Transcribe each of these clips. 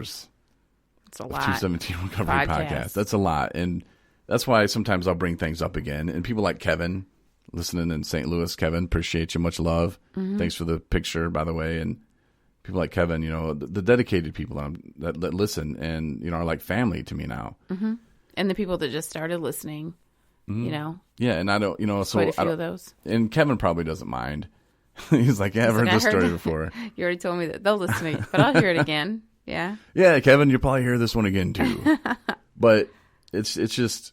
It's a of lot. 217 Recovery Podcast. That's a lot. And that's why sometimes I'll bring things up again. And people like Kevin, listening in St. Louis, Kevin, appreciate you. Much love. Thanks for the picture, by the way. And people like Kevin, the dedicated people that listen and, are like family to me now. Mm-hmm. And the people that just started listening, Yeah, and I don't, so quite a few of those. And Kevin probably doesn't mind. He's like, I've heard this story before. You already told me that they'll listen to me, but I'll hear it again. Yeah. Yeah, Kevin, you'll probably hear this one again too. But it's just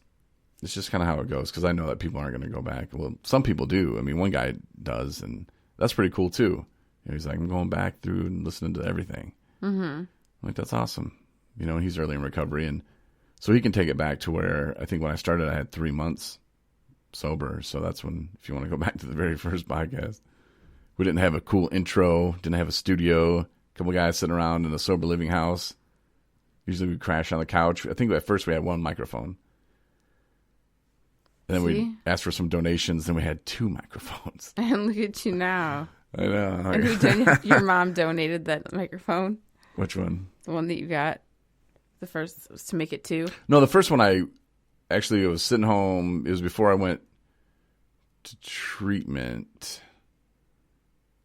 kind of how it goes, because I know that people aren't going to go back. Well, some people do. I mean, one guy does, and that's pretty cool too. He's like, I'm going back through and listening to everything. Mm-hmm. I'm like, that's awesome. And he's early in recovery, and so he can take it back to where I think when I started, I had 3 months sober. So that's when, if you want to go back to the very first podcast, we didn't have a cool intro, didn't have a studio, a couple guys sitting around in a sober living house. Usually we crash on the couch. I think at first we had one microphone. And then we asked for some donations. Then we had 2 microphones. And look at you now. I know. And your mom donated that microphone? Which one? The one that you got. The first was to make it 2. No, the first one it was sitting home. It was before I went to treatment.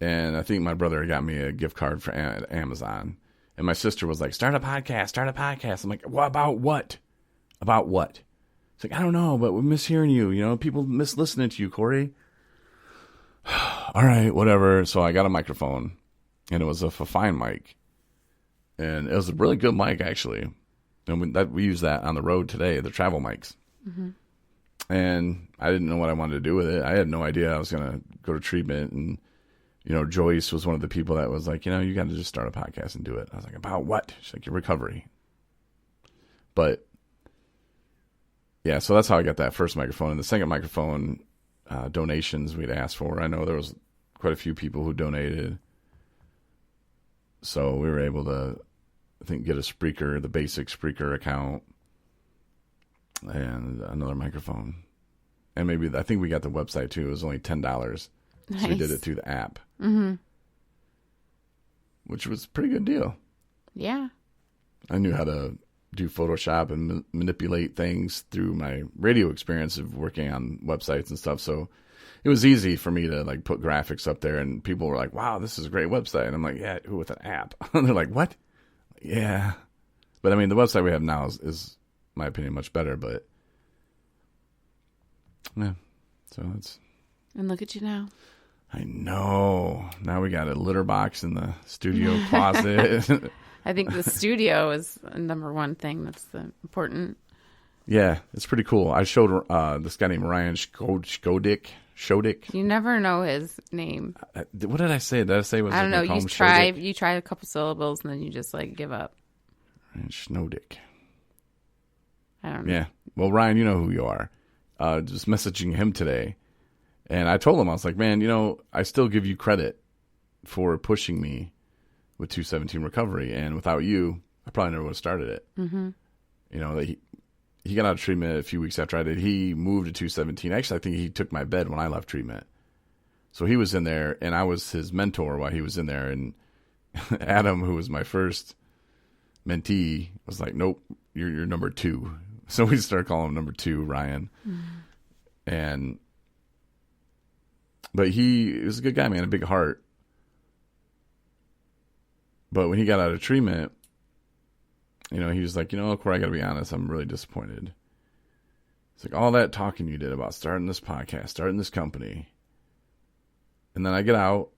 And I think my brother got me a gift card for Amazon. And my sister was like, start a podcast. I'm like, well, about what? About what? It's like, I don't know, but we miss hearing you. People miss listening to you, Corey. All right, whatever. So I got a microphone, and it was a fine mic. And it was a really good mic, actually. And we use that on the road today, the travel mics. Mm-hmm. And I didn't know what I wanted to do with it. I had no idea I was going to go to treatment. And, Joyce was one of the people that was like, you got to just start a podcast and do it. I was like, about what? She's like, your recovery. But, yeah, so that's how I got that first microphone. And the second microphone, donations we'd asked for. I know there was quite a few people who donated. So we were able to, I think, get a Spreaker, the basic Spreaker account, and another microphone. And I think we got the website too. It was only $10. Nice. So we did it through the app. Mm-hmm. Which was a pretty good deal. Yeah. I knew how to do Photoshop and manipulate things through my radio experience of working on websites and stuff. So it was easy for me to put graphics up there, and people were like, wow, this is a great website. And I'm like, yeah, with an app. And they're like, what? Yeah. But I mean, the website we have now is in my opinion, much better, but yeah. So it's. And look at you now. I know. Now we got a litter box in the studio closet. I think the studio is a number one thing that's important. Yeah, it's pretty cool. I showed this guy named Ryan Shodick. You never know his name. What did I say? Did I say it was? I don't know. You try a couple syllables and then you just give up. Ryan Schnodick. I don't know. Yeah. Well, Ryan, you know who you are. Just messaging him today. And I told him, I was like, man, I still give you credit for pushing me with 217 recovery. And without you, I probably never would have started it. Mm-hmm. He got out of treatment a few weeks after I did. He moved to 217. Actually, I think he took my bed when I left treatment. So he was in there, and I was his mentor while he was in there. And Adam, who was my first mentee, was like, nope, you're number 2. So we started calling him number 2, Ryan. Mm-hmm. But he was a good guy, man, a big heart. But when he got out of treatment, he was like, Corey, I got to be honest, I'm really disappointed. It's like all that talking you did about starting this podcast, starting this company. And then I get out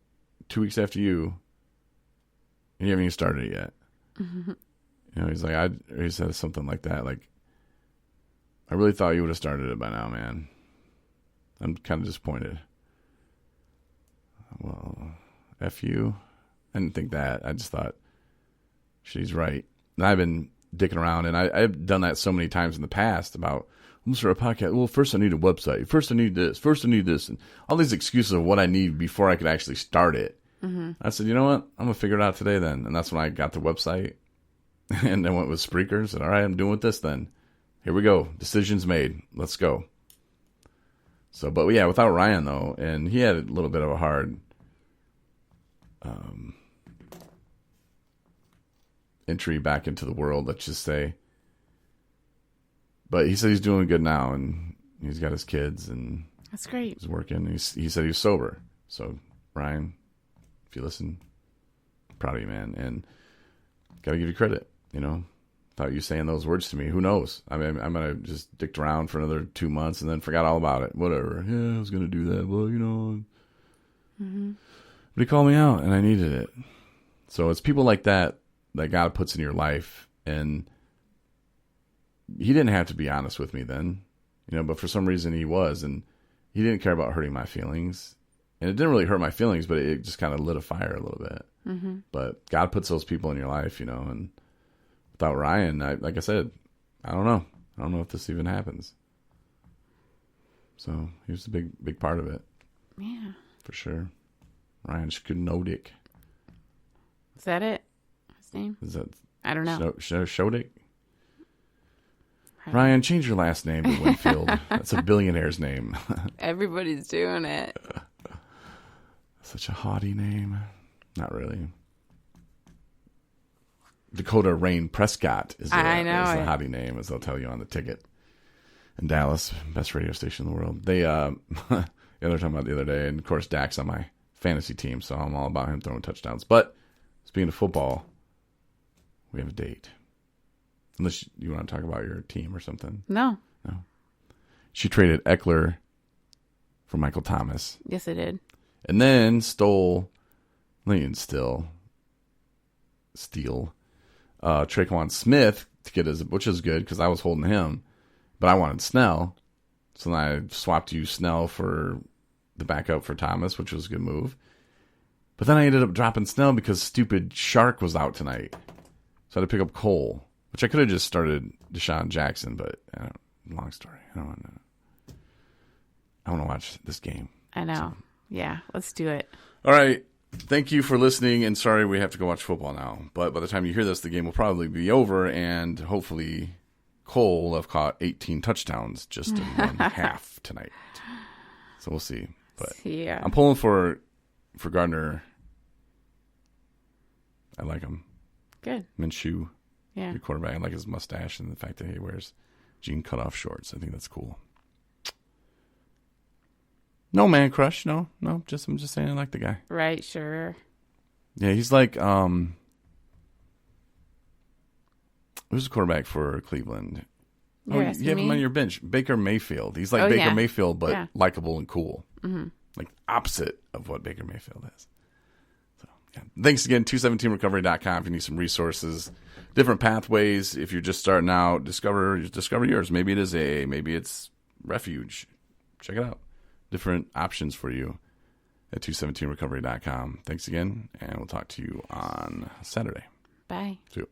2 weeks after you, and you haven't even started it yet. Mm-hmm. He's like, he said something like that. Like, I really thought you would have started it by now, man. I'm kind of disappointed. Well, F you. I didn't think that. I just thought, she's right. And I've been dicking around, and I've done that so many times in the past about, I'm going to start a podcast. Well, first I need a website. First I need this. First I need this. And all these excuses of what I need before I could actually start it. Mm-hmm. I said, you know what? I'm going to figure it out today then. And that's when I got the website and I went with Spreaker. Said, all right, I'm doing with this then. Here we go. Decisions made. Let's go. So, but yeah, without Ryan though, and he had a little bit of a hard, entry back into the world, let's just say. But he said he's doing good now, and he's got his kids, and That's great. he's working. He said he's sober. So, Ryan, if you listen, proud of you, man. And got to give you credit, Without you saying those words to me, who knows? I mean, I'm going to just dicked around for another 2 months and then forgot all about it. Whatever. Yeah, I was going to do that. Well, Mm-hmm. But he called me out, and I needed it. So it's people like that God puts in your life. And he didn't have to be honest with me then, but for some reason he was. And he didn't care about hurting my feelings. And it didn't really hurt my feelings, but it just kind of lit a fire a little bit. Mm-hmm. But God puts those people in your life, and without Ryan, like I said, I don't know. I don't know if this even happens. So he was a big part of it. Yeah. For sure. Ryan Shkunodik. Is that it? His name? Is that I don't know. Shodik? Ryan, change your last name to Winfield. That's a billionaire's name. Everybody's doing it. Such a haughty name. Not really. Dakota Rain Prescott is the hottie name, as they'll tell you on the ticket. In Dallas, best radio station in the world. They they were talking about the other day, and of course Dak's on my fantasy team, so I'm all about him throwing touchdowns. But speaking of football, we have a date. Unless you want to talk about your team or something. No. She traded Eckler for Michael Thomas. Yes, I did. And then steal Traquan Smith to get which is good because I was holding him, but I wanted Snell. So then I swapped you Snell for the backup for Thomas, which was a good move. But then I ended up dropping Snell because stupid Shark was out tonight. So I had to pick up Cole, which I could have just started Deshaun Jackson, but long story. I want to watch this game. I know. So. Yeah, let's do it. All right. Thank you for listening, and sorry we have to go watch football now. But by the time you hear this, the game will probably be over, and hopefully Cole will have caught 18 touchdowns just in one half tonight. So we'll see. But yeah. I'm pulling for Gardner. I like him. Good. Minshew. Yeah. Good quarterback. I like his mustache and the fact that he wears jean cutoff shorts. I think that's cool. No man crush. No. I'm just saying I like the guy. Right, sure. Yeah, he's like who's the quarterback for Cleveland? You have him on your bench. Baker Mayfield. He's like Baker Mayfield, but likable and cool. Mm-hmm. Like opposite of what Baker Mayfield is. So yeah. Thanks again, 217recovery.com if you need some resources, different pathways. If you're just starting out, discover yours. Maybe it is AA, maybe it's Refuge. Check it out. Different options for you at 217recovery.com. Thanks again, and we'll talk to you on Saturday. Bye. See you.